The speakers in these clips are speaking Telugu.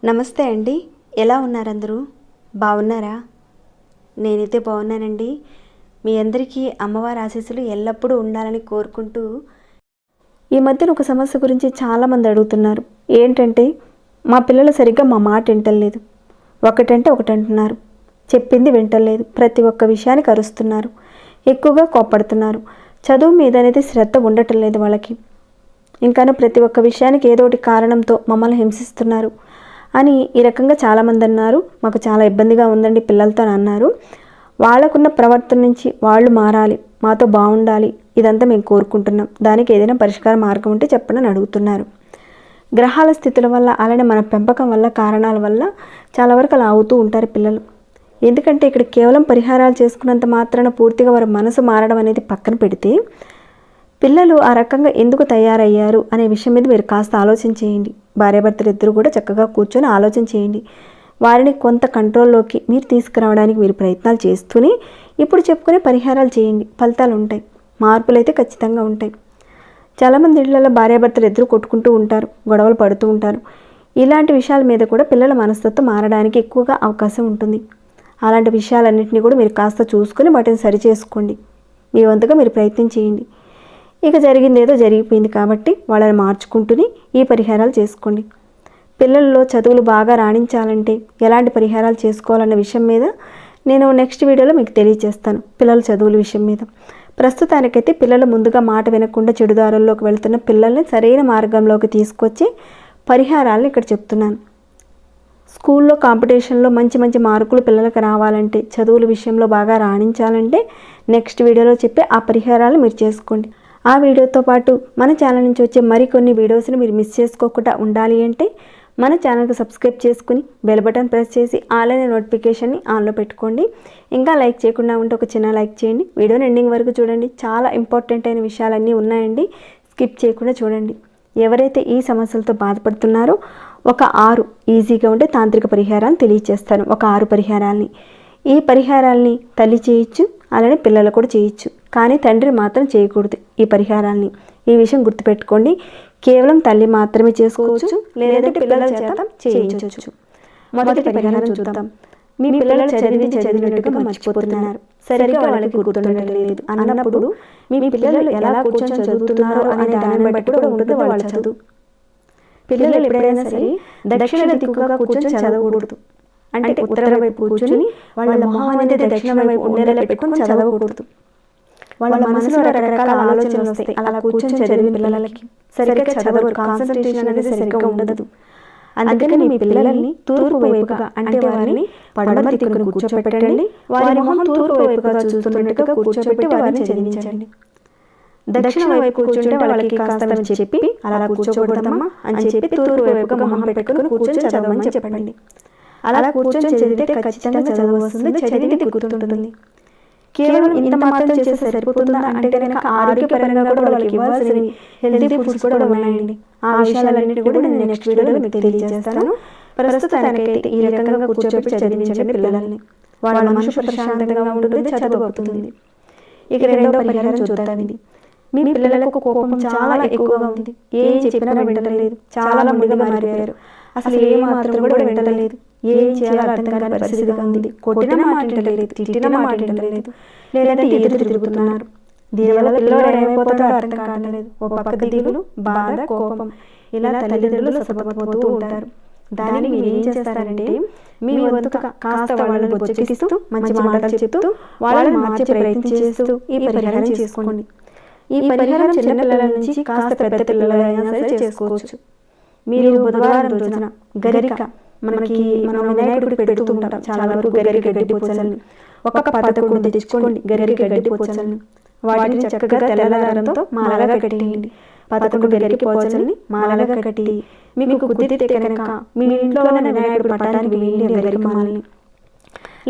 నమస్తే అండి, ఎలా ఉన్నారు అందరూ? బాగున్నారా? నేనైతే బాగున్నానండి. మీ అందరికీ అమ్మవారి ఆశీస్సులు ఎల్లప్పుడూ ఉండాలని కోరుకుంటూ, ఈ మధ్యన ఒక సమస్య గురించి చాలామంది అడుగుతున్నారు. ఏంటంటే, మా పిల్లలు సరిగ్గా మా మాట వింటలేదు, ఒకటంటే ఒకటి అంటున్నారు, చెప్పింది వింటలేదు, ప్రతి ఒక్క విషయానికి అరుస్తున్నారు, ఎక్కువగా కోప్పడుతున్నారు, చదువు మీద అనేది శ్రద్ధ ఉండటం లేదు వాళ్ళకి, ఇంకాను ప్రతి ఒక్క విషయానికి ఏదో ఒకటి కారణంతో మమ్మల్ని హింసిస్తున్నారు అని ఈ రకంగా చాలామంది అన్నారు. మాకు చాలా ఇబ్బందిగా ఉందండి పిల్లలతో అన్నారు. వాళ్ళకున్న ప్రవర్తన నుంచి వాళ్ళు మారాలి, మాతో బాగుండాలి, ఇదంతా మేము కోరుకుంటున్నాం. దానికి ఏదైనా పరిష్కార మార్గం ఉంటే చెప్పండి అని అడుగుతున్నారు. గ్రహాల స్థితుల వల్ల, అలానే మన పెంపకం వల్ల, కారణాల వల్ల చాలా వరకు అలా అవుతూ ఉంటారు పిల్లలు. ఎందుకంటే ఇక్కడ కేవలం పరిహారాలు చేసుకున్నంత మాత్రాన పూర్తిగా వారి మనసు మారడం అనేది పక్కన పెడితే, పిల్లలు ఆ రకంగా ఎందుకు తయారయ్యారు అనే విషయం మీద మీరు కాస్త ఆలోచన చేయండి. భార్యాభర్తలు ఇద్దరు కూడా చక్కగా కూర్చొని ఆలోచన చేయండి. వారిని కొంత కంట్రోల్లోకి మీరు తీసుకురావడానికి మీరు ప్రయత్నాలు చేస్తూనే ఇప్పుడు చెప్పుకునే పరిహారాలు చేయండి. ఫలితాలు ఉంటాయి, మార్పులు అయితే ఖచ్చితంగా ఉంటాయి. చాలామంది ఇళ్లలో భార్యాభర్తలు ఇద్దరు కొట్టుకుంటూ ఉంటారు, గొడవలు పడుతూ ఉంటారు. ఇలాంటి విషయాల మీద కూడా పిల్లల మనస్తత్వం మారడానికి ఎక్కువగా అవకాశం ఉంటుంది. అలాంటి విషయాలన్నింటినీ కూడా మీరు కాస్త చూసుకొని వాటిని సరిచేసుకోండి. మీ వంతుగా మీరు ప్రయత్నం చేయండి. ఇక జరిగింది ఏదో జరిగిపోయింది కాబట్టి వాళ్ళని మార్చుకుంటూనే ఈ పరిహారాలు చేసుకోండి. పిల్లల్లో చదువులు బాగా రాణించాలంటే ఎలాంటి పరిహారాలు చేసుకోవాలన్న విషయం మీద నేను నెక్స్ట్ వీడియోలో మీకు తెలియజేస్తాను. పిల్లల చదువుల విషయం మీద ప్రస్తుతానికైతే పిల్లలు ముందుగా మాట వినకుండా చెడుదారుల్లోకి వెళ్తున్న పిల్లల్ని సరైన మార్గంలోకి తీసుకొచ్చి పరిహారాలను ఇక్కడ చెప్తున్నాను. స్కూల్లో కాంపిటీషన్లో మంచి మంచి మార్కులు పిల్లలకు రావాలంటే, చదువుల విషయంలో బాగా రాణించాలంటే నెక్స్ట్ వీడియోలో చెప్పే ఆ పరిహారాలు మీరు చేసుకోండి. ఆ వీడియోతో పాటు మన ఛానల్ నుంచి వచ్చే మరికొన్ని వీడియోస్ని మీరు మిస్ చేసుకోకుండా ఉండాలి అంటే మన ఛానల్కి సబ్స్క్రైబ్ చేసుకుని బెల్ బటన్ ప్రెస్ చేసి ఆల్ అనే నోటిఫికేషన్ని ఆన్లో పెట్టుకోండి. ఇంకా లైక్ చేయకుండా ఉంటే ఒక చిన్న లైక్ చేయండి. వీడియోని ఎండింగ్ వరకు చూడండి, చాలా ఇంపార్టెంట్ అయిన విషయాలన్నీ ఉన్నాయండి, స్కిప్ చేయకుండా చూడండి. ఎవరైతే ఈ సమస్యలతో బాధపడుతున్నారో ఒక 6 ఈజీగా ఉండే తాంత్రిక పరిహారాన్ని తెలియజేస్తాను. ఒక 6 పరిహారాలని. ఈ పరిహారాల్ని తల్లి చేయొచ్చు, అలానే పిల్లలు కూడా చేయొచ్చు, కానీ తండ్రి మాత్రం చేయకూడదు ఈ పరిహారాల్ని. ఈ విషయం గుర్తుపెట్టుకోండి. కేవలం తల్లి మాత్రమే చేసుకోవచ్చు, లేదంటే పిల్లల చేత చేయించవచ్చు. మొదటి పరిహారం చూద్దాం. మీ పిల్లలు చదివినట్టుగా మర్చిపోతున్నారు, సరిగ్గా వాళ్ళకి గుర్తుండటం లేదు అన్నప్పుడు మీ పిల్లలు ఎలా కూర్చొని చదువుతున్నారో అనే దానిని బట్టి కూడా ఉంటుంది వాళ్ళ చదువు. పిల్లలు ఎప్పుడైనా సరే దక్షిణ దిక్కుగా కూర్చొని చదవకూడదు. అంటే ఉత్తర వైపు కూర్చొని వాళ్ళ మొహం అనేది దక్షిణ వైపు ఉండేలా పెట్టుకొని చదవకూడదు. వాళ్ళ మనసులో రకరకాల ఆలోచనలు వస్తాయి. అలా కూర్చొని చదివిన పిల్లలకి సరిగ్గా చదవరు, కాన్సన్ట్రేషన్ అనేది సరిగ్గా ఉండదు. అందుకని మీ పిల్లల్ని తూర్పు వైపుగా, అంటే వారిని పడమర దిక్కును కూర్చోబెట్టండి. వారి మొహం తూర్పు వైపుగా చూస్తున్నట్టుగా కూర్చోబెట్టి వారిని చదివించండి. దక్షిణ వైపు కూర్చుంటే వాళ్ళకి కాస్త చెప్పి అలా కూర్చోకూడదమ్మా అని చెప్పి తూర్పు వైపుగా మొహం పెట్టుకుని కూర్చొని చదవమని చెప్పండి. అలా కూర్చొని చదివితే ఖచ్చితంగా చదువు వస్తుంది, చదివితే గుర్తుంటుంది. కేవలం ఇంత మాత్రం చేస్తే సరిపోతుందా అంటే కనుక ఆరోగ్యపరంగా కూడా వాళ్ళకి ఇవ్వాల్సినవి హెల్తీ ఫుడ్స్ కూడా ఉన్నాయండి. ఆ విషయాలన్నిటి కూడా నేను నెక్స్ట్ వీడియోలో మీకు తెలియజేస్తాను. ప్రస్తుతానికైతే ఈ రకంగా కూర్చోబెట్టి చదివించండి పిల్లల్ని. వాళ్ళ మనసు ప్రశాంతంగా ఉంటుంది, చదువు అవుతుంది. ఇక రెండో పరిహారం చూద్దామండి. మీ పిల్లలకు కోపం చాలా ఎక్కువగా ఉంది, ఏం చెప్పినా వింటలేదు, చాలా మొండిగా మారిపోయారు, అసలు ఏ మాత్రం కూడా వింటలేదు, ఏం చేయాలో అర్థం కాని పరిస్థితిగా ఉంది. కొట్టిన మాట వింటలేదు, తిట్టిన మాట వింటలేదు, లేదంటే ఎదురు తిరుగుతున్నారు. దీనివల్ల పిల్లలు ఏమైపోతాడో అర్థం కావట్లేదు. ఓ పక్క దిగులు, బాధ, కోపం, ఇలా తల్లిదండ్రులు సతమతమవుతూ ఉంటారు. దానికి మీరు ఏం చేస్తారంటే మీ వంతుగా కాస్త వాళ్ళని బొచ్చెకిస్తూ మంచి మాటలు చెప్తూ వాళ్ళని మార్చే ప్రయత్నం చేస్తూ ఈ పరిహారం చేసుకోండి. ఈ పరిహారం చిన్న పిల్లల నుంచి కాస్త పెద్ద పిల్లలైనా సరే చేసుకోవచ్చు. మీరు బుధవారం రోజున గరిక, మనకి మనం వినాయకుడికి పెడుతూ ఉంటాం చాలా వరకు గరిక గడ్డి పోచలని, ఒక 11 తెచ్చుకోండి గరిక గడ్డి పోచలని. వాటిని చక్కగా తెల్ల దారంతో మాలగా కట్టేయండి. 11 గరిక పోచల్ని మాలగా కట్టి మీకు కుదిరితే కనుక మీ ఇంట్లో ఉన్న వినాయకుడి పటానికి వేయండి గరిక మాలని.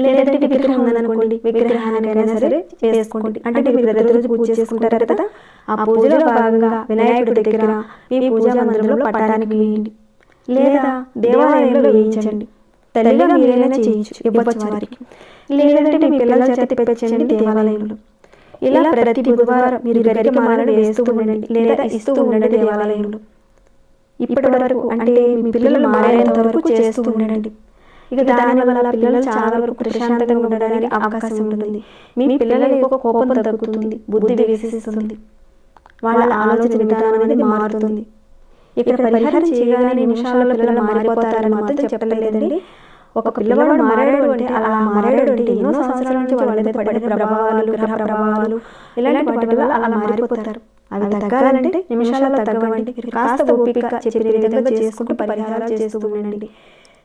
లేదంటే విగ్రహం ఉందనుకోండి, విగ్రహానికైనా సరే వేసుకోండి. అంటే మీరు ప్రతిరోజు పూజ చేసుకుంటారు కదా, ఆ పూజలో భాగంగా వినాయకుడి దగ్గర మీ పూజా మందిరంలో పటానికి వేయండి, లేదా దేవాలయంలో వేయించండి. తల్లిగా మీరైనా చేయొచ్చు, ఇవ్వచ్చు వారికి. లేదంటే మీ పిల్లల చేత పెట్టండి దేవాలయంలో. ఇలా ప్రతి బుధవారం మీరు గరికమాలను వేస్తూ ఉండండి లేదా ఇస్తూ ఉండండి దేవాలయంలో. ఇప్పటి వరకు అంటే మీ పిల్లలు మారేంత వరకు చేస్తూ ఉండండి. ఇక దానివల్ల పిల్లలు చాలా వరకు ప్రశాంతంగా ఉండడానికి అవకాశం ఉంటుంది. మీ పిల్లల యొక్క కోపం తగ్గుతుంది, బుద్ధి వికసిస్తుంది, వాళ్ళ ఆలోచన విధానం అనేది మారుతుంది. ఇక్కడ పరిహారం చేయగానే నిమిషాల్లో పిల్లలు మారిపోతారని మాత్రం చెప్పలేదండి. ఒక పిల్లవాడు మారాడు అంటే అలా మారాడు అంటే ఎన్నో సంవత్సరాల నుంచి వాళ్ళ మీద పడిన ప్రభావాలు, గ్రహ ప్రభావాలు ఇలాంటి వాటి వల్ల అలా మారిపోతారు. అవి తగ్గాలంటే నిమిషాల్లో తగ్గవండి. కాస్త ఓపిక చెప్పిన విధంగా చేసుకుంటూ పరిహారాలు చేస్తూ ఉండండి.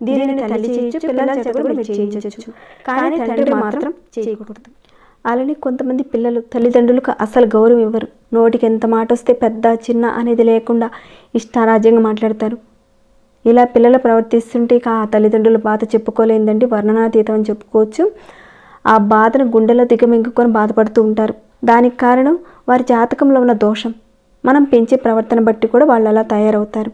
దీనిని తల్లి చేయొచ్చు, పిల్లల చేత కూడా మీరు చేయించవచ్చు, కానీ తండ్రి మాత్రం చేయకూడదు. అలానే కొంతమంది పిల్లలు తల్లిదండ్రులకు అసలు గౌరవం ఇవ్వరు. నోటికి ఎంత మాట వస్తే పెద్ద చిన్న అనేది లేకుండా ఇష్టారాజ్యంగా మాట్లాడతారు. ఇలా పిల్లలు ప్రవర్తిస్తుంటే ఇక ఆ తల్లిదండ్రుల బాధ చెప్పుకోలేదండి, వర్ణనాతీతం అని చెప్పుకోవచ్చు. ఆ బాధను గుండెలో దిగమింగుకొని బాధపడుతూ ఉంటారు. దానికి కారణం వారి జాతకంలో ఉన్న దోషం. మనం పెంచే ప్రవర్తన బట్టి కూడా వాళ్ళు అలా తయారవుతారు.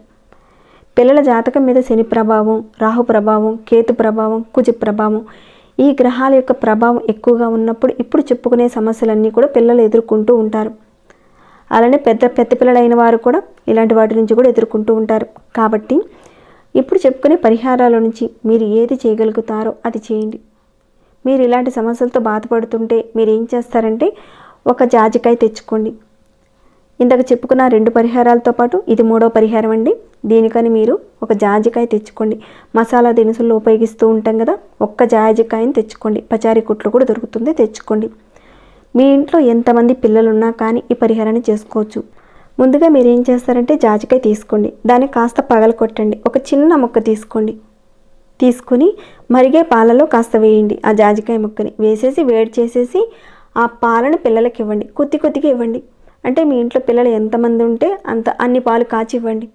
పిల్లల జాతకం మీద శని ప్రభావం, రాహు ప్రభావం, కేతు ప్రభావం, కుజ ప్రభావం, ఈ గ్రహాల యొక్క ప్రభావం ఎక్కువగా ఉన్నప్పుడు ఇప్పుడు చెప్పుకునే సమస్యలన్నీ కూడా పిల్లలు ఎదుర్కొంటూ ఉంటారు. అలానే పెద్ద పిల్లలైన వారు కూడా ఇలాంటి వాటి నుంచి కూడా ఎదుర్కొంటూ ఉంటారు. కాబట్టి ఇప్పుడు చెప్పుకునే పరిహారాల నుంచి మీరు ఏది చేయగలుగుతారో అది చేయండి. మీరు ఇలాంటి సమస్యలతో బాధపడుతుంటే మీరు ఏం చేస్తారంటే ఒక జాజికాయ తెచ్చుకోండి. ఇందాక చెప్పుకున్న 2 పరిహారాలతో పాటు ఇది 3వ పరిహారం అండి. దీనికని మీరు ఒక జాజికాయ తెచ్చుకోండి. మసాలా దినుసుల్లో ఉపయోగిస్తూ ఉంటాం కదా, ఒక్క జాజికాయని తెచ్చుకోండి. పచారీ కుట్లు కూడా దొరుకుతుంది, తెచ్చుకోండి. మీ ఇంట్లో ఎంతమంది పిల్లలు ఉన్నా కానీ ఈ పరిహారాన్ని చేసుకోవచ్చు. ముందుగా మీరు ఏం చేస్తారంటే జాజికాయ తీసుకోండి, దాన్ని కాస్త పగలకొట్టండి. ఒక చిన్న ముక్క తీసుకోండి, తీసుకుని మరిగే పాలలో కాస్త వేయండి. ఆ జాజికాయ ముక్కని వేసేసి వేడి చేసేసి ఆ పాలను పిల్లలకి ఇవ్వండి. కొద్దిగా ఇవ్వండి. అంటే మీ ఇంట్లో పిల్లలు ఎంతమంది ఉంటే అన్ని పాలు కాచి ఇవ్వండి.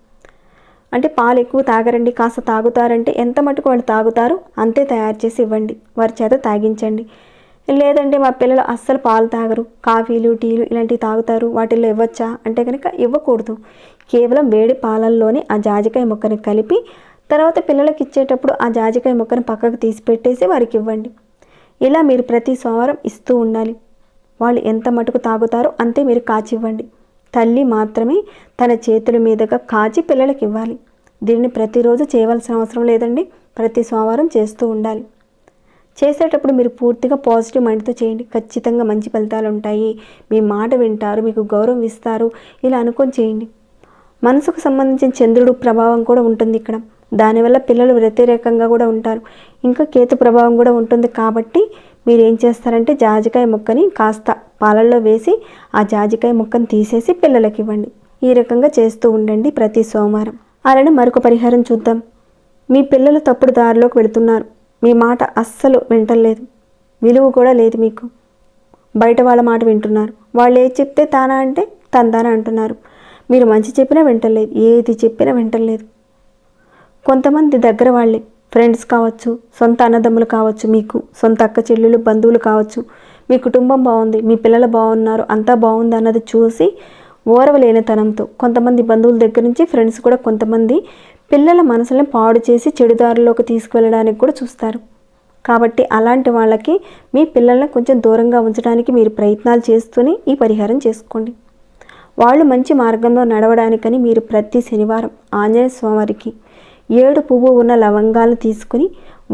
అంటే పాలు ఎక్కువ తాగరండి, కాస్త తాగుతారంటే ఎంత మటుకు వాళ్ళు తాగుతారు అంతే తయారు చేసి ఇవ్వండి, వారి చేత తాగించండి. లేదంటే మా పిల్లలు అస్సలు పాలు తాగరు, కాఫీలు టీలు ఇలాంటివి తాగుతారు, వాటిల్లో ఇవ్వచ్చా అంటే కనుక ఇవ్వకూడదు. కేవలం వేడి పాలల్లోనే ఆ జాజికాయ ముక్కని కలిపి తర్వాత పిల్లలకి ఇచ్చేటప్పుడు ఆ జాజికాయ ముక్కని పక్కకు తీసి పెట్టేసి వారికి ఇవ్వండి. ఇలా మీరు ప్రతి సోమవారం ఇస్తూ ఉండాలి. వాళ్ళు ఎంత మటుకు తాగుతారో అంతే మీరు కాచి ఇవ్వండి. తల్లి మాత్రమే తన చేతుల మీదుగా కాచి పిల్లలకి ఇవ్వాలి. దీన్ని ప్రతిరోజు చేయవలసిన అవసరం లేదండి, ప్రతి సోమవారం చేస్తూ ఉండాలి. చేసేటప్పుడు మీరు పూర్తిగా పాజిటివ్ మైండ్తో చేయండి. ఖచ్చితంగా మంచి ఫలితాలు ఉంటాయి. మీ మాట వింటారు, మీకు గౌరవం ఇస్తారు, ఇలా అనుకొని చేయండి. మనసుకు సంబంధించిన చంద్రుడు ప్రభావం కూడా ఉంటుంది ఇక్కడ. దానివల్ల పిల్లలు వ్యతిరేకంగా కూడా ఉంటారు. ఇంకా కేతు ప్రభావం కూడా ఉంటుంది. కాబట్టి మీరు ఏం చేస్తారంటే జాజికాయ ముక్కని కాస్త పాలల్లో వేసి ఆ జాజికాయ ముక్కని తీసేసి పిల్లలకి ఇవ్వండి. ఈ రకంగా చేస్తూ ఉండండి ప్రతి సోమవారం. అలానే మరొక పరిహారం చూద్దాం. మీ పిల్లలు తప్పుడు దారిలోకి వెళుతున్నారు, మీ మాట అస్సలు వింటలేదు, విలువ కూడా లేదు మీకు. బయట వాళ్ళ మాట వింటున్నారు, వాళ్ళు ఏది చెప్తే తానా అంటే తందానా అంటున్నారు. మీరు మంచి చెప్పినా వింటలేదు, ఏది చెప్పినా వింటలేదు. కొంతమంది దగ్గర వాళ్ళే, ఫ్రెండ్స్ కావచ్చు, సొంత అన్నదమ్ములు కావచ్చు, మీకు సొంత అక్క చెల్లెలు బంధువులు కావచ్చు. మీ కుటుంబం బాగుంది, మీ పిల్లలు బాగున్నారు, అంతా బాగుంది అన్నది చూసి ఓర్వలేనితనంతో కొంతమంది బంధువుల దగ్గర నుంచి ఫ్రెండ్స్ కూడా కొంతమంది పిల్లల మనసులను పాడు చేసి చెడుదారిలోకి తీసుకువెళ్ళడానికి కూడా చూస్తారు. కాబట్టి అలాంటి వాళ్ళకి మీ పిల్లల్ని కొంచెం దూరంగా ఉంచడానికి మీరు ప్రయత్నాలు చేస్తూనే ఈ పరిహారం చేసుకోండి. వాళ్ళు మంచి మార్గంలో నడవడానికని మీరు ప్రతి శనివారం ఆంజనేయ స్వామివారికి 7 పువ్వు ఉన్న లవంగాలు తీసుకుని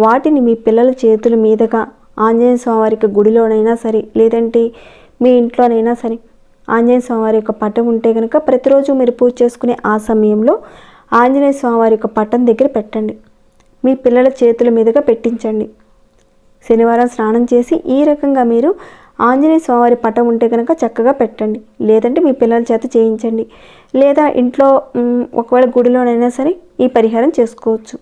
వాటిని మీ పిల్లల చేతుల మీదుగా ఆంజనేయ స్వామివారికి గుడిలోనైనా సరే, లేదంటే మీ ఇంట్లోనైనా సరే, ఆంజనేయ స్వామివారి యొక్క పటం ఉంటే కనుక ప్రతిరోజు మీరు పూజ చేసుకునే ఆ సమయంలో ఆంజనేయ స్వామివారి యొక్క పటం దగ్గర పెట్టండి. మీ పిల్లల చేతుల మీదుగా పెట్టించండి. శనివారం స్నానం చేసి ఈ రకంగా మీరు ఆంజనేయ స్వామివారి పటం ఉంటే కనుక చక్కగా పెట్టండి. లేదంటే మీ పిల్లల చేత చేయించండి. లేదా ఇంట్లో ఒకవేళ గుడిలోనైనా సరే ఈ పరిహారం చేసుకోవచ్చు.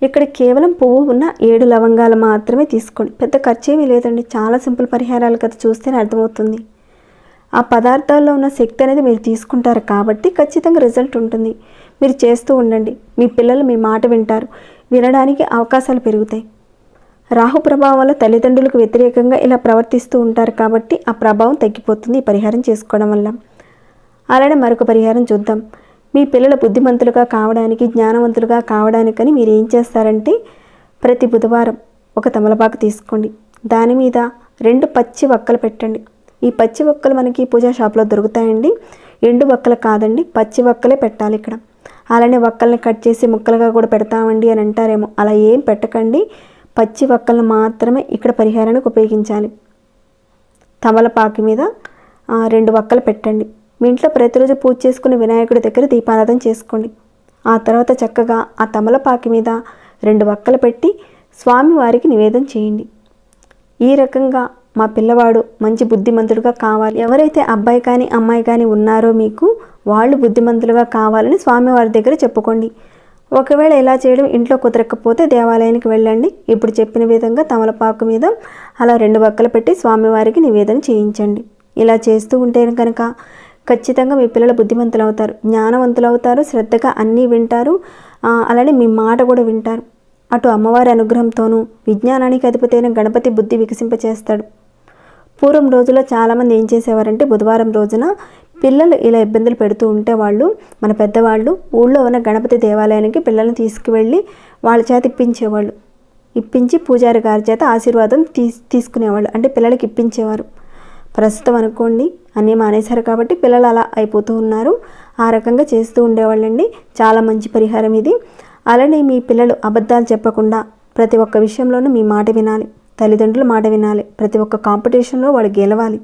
ఇక్కడ కేవలం పువ్వు ఉన్న 7 లవంగాలు మాత్రమే తీసుకోండి. పెద్ద ఖర్చు ఏమీ లేదండి, చాలా సింపుల్ పరిహారాలు కదా, చూస్తేనే అర్థమవుతుంది. ఆ పదార్థాల్లో ఉన్న శక్తి అనేది మీరు తీసుకుంటారు కాబట్టి ఖచ్చితంగా రిజల్ట్ ఉంటుంది. మీరు చేస్తూ ఉండండి. మీ పిల్లలు మీ మాట వింటారు, వినడానికి అవకాశాలు పెరుగుతాయి. రాహు ప్రభావం వల్ల తల్లిదండ్రులకు వ్యతిరేకంగా ఇలా ప్రవర్తిస్తూ ఉంటారు కాబట్టి ఆ ప్రభావం తగ్గిపోతుంది ఈ పరిహారం చేసుకోవడం వల్ల. అలానే మరొక పరిహారం చూద్దాం. మీ పిల్లలు బుద్ధిమంతులుగా కావడానికి, జ్ఞానవంతులుగా కావడానికని మీరు ఏం చేస్తారంటే ప్రతి బుధవారం ఒక తమలపాకు తీసుకోండి. దాని మీద 2 పచ్చి వక్కలు పెట్టండి. ఈ పచ్చి వక్కలు మనకి పూజా షాప్లో దొరుకుతాయండి. ఎండు వక్కలు కాదండి, పచ్చి వక్కలే పెట్టాలి ఇక్కడ. అలానే వక్కల్ని కట్ చేసి ముక్కలుగా కూడా పెడతామండి అని అంటారేమో, అలా ఏం పెట్టకండి. పచ్చి వక్కలను మాత్రమే ఇక్కడ పరిహారానికి ఉపయోగించాలి. తమలపాకు మీద 2 వక్కలు పెట్టండి. మీ ఇంట్లో ప్రతిరోజు పూజ చేసుకుని వినాయకుడి దగ్గర దీపారాధన చేసుకోండి. ఆ తర్వాత చక్కగా ఆ తమలపాకు మీద 2 వక్కలు పెట్టి స్వామివారికి నివేదన చేయండి. ఈ రకంగా మా పిల్లవాడు మంచి బుద్ధిమంతుడుగా కావాలి, ఎవరైతే అబ్బాయి కానీ అమ్మాయి కానీ ఉన్నారో మీకు, వాళ్ళు బుద్ధిమంతులుగా కావాలని స్వామివారి దగ్గర చెప్పుకోండి. ఒకవేళ ఇలా చేయడం ఇంట్లో కుదరకపోతే దేవాలయానికి వెళ్ళండి. ఇప్పుడు చెప్పిన విధంగా తమలపాకు మీద అలా 2 వక్కలు పెట్టి స్వామివారికి నివేదన చేయించండి. ఇలా చేస్తూ ఉంటే కనుక ఖచ్చితంగా మీ పిల్లలు బుద్ధిమంతులు అవుతారు, జ్ఞానవంతులు అవుతారు, శ్రద్ధగా అన్నీ వింటారు. అలానే మీ మాట కూడా వింటారు. అటు అమ్మవారి అనుగ్రహంతోనూ విజ్ఞానానికి అధిపతి అయిన గణపతి బుద్ధి వికసింపచేస్తాడు. పూర్వం రోజుల్లో చాలామంది ఏం చేసేవారంటే బుధవారం రోజున పిల్లలు ఇలా ఇబ్బందులు పెడుతూ ఉంటే వాళ్ళు మన పెద్దవాళ్ళు ఊళ్ళో ఉన్న గణపతి దేవాలయానికి పిల్లల్ని తీసుకువెళ్ళి వాళ్ళ చేత ఇప్పించేవాళ్ళు. ఇప్పించి పూజారి గారి చేత ఆశీర్వాదం తీసుకునేవాళ్ళు, అంటే పిల్లలకి ఇప్పించేవారు. ప్రస్తుతం అనుకోండి అన్నీ మానేశారు కాబట్టి పిల్లలు అలా అయిపోతూ ఉన్నారు. ఆ రకంగా చేస్తూ ఉండేవాళ్ళండి. చాలా మంచి పరిహారం ఇది. అలానే మీ పిల్లలు అబద్ధాలు చెప్పకుండా ప్రతి ఒక్క విషయంలోనూ మీ మాట వినాలి, తల్లిదండ్రుల మాట వినాలి. ప్రతి ఒక్క కాంపిటీషన్లో వాళ్ళు గెలవాలి,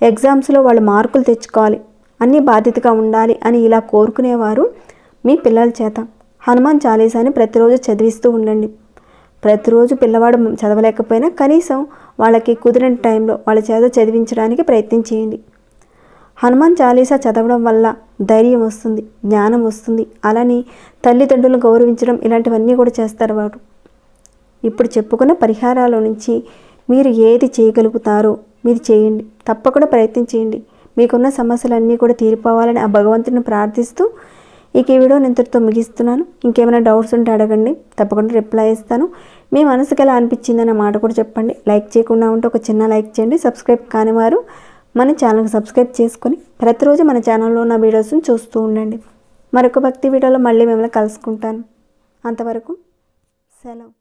ఎగ్జామ్స్లో వాళ్ళు మార్కులు తెచ్చుకోవాలి, అన్నీ బాధ్యతగా ఉండాలి అని ఇలా కోరుకునేవారు మీ పిల్లల చేత హనుమాన్ చాలీసాని ప్రతిరోజు చదివిస్తూ ఉండండి. ప్రతిరోజు పిల్లవాడు చదవలేకపోయినా కనీసం వాళ్ళకి కుదిరిన టైంలో వాళ్ళ చేత చదివించడానికి ప్రయత్నం చేయండి. హనుమాన్ చాలీసా చదవడం వల్ల ధైర్యం వస్తుంది, జ్ఞానం వస్తుంది. అలానే తల్లిదండ్రులను గౌరవించడం ఇలాంటివన్నీ కూడా చేస్తారు వారు. ఇప్పుడు చెప్పుకున్న పరిహారాల నుంచి మీరు ఏది చేయగలుగుతారో మీరు చేయండి, తప్పకుండా ప్రయత్నం చేయండి. మీకున్న సమస్యలన్నీ కూడా తీరిపోవాలని ఆ భగవంతుని ప్రార్థిస్తూ ఈ వీడియోని ఇంతటితో ముగిస్తున్నాను. ఇంకేమైనా డౌట్స్ ఉంటే అడగండి, తప్పకుండా రిప్లై ఇస్తాను. మీ మనసుకి ఎలా అనిపించిందన్న మాట కూడా చెప్పండి. లైక్ చేయకుండా ఉంటే ఒక చిన్న లైక్ చేయండి. సబ్స్క్రైబ్ కానివారు మన ఛానల్కి సబ్స్క్రైబ్ చేసుకొని ప్రతిరోజు మన ఛానల్లో ఉన్న వీడియోస్ని చూస్తూ ఉండండి. మరొక భక్తి వీడియోలో మళ్ళీ మిమ్మల్ని కలుసుకుంటాను. అంతవరకు సెలవు.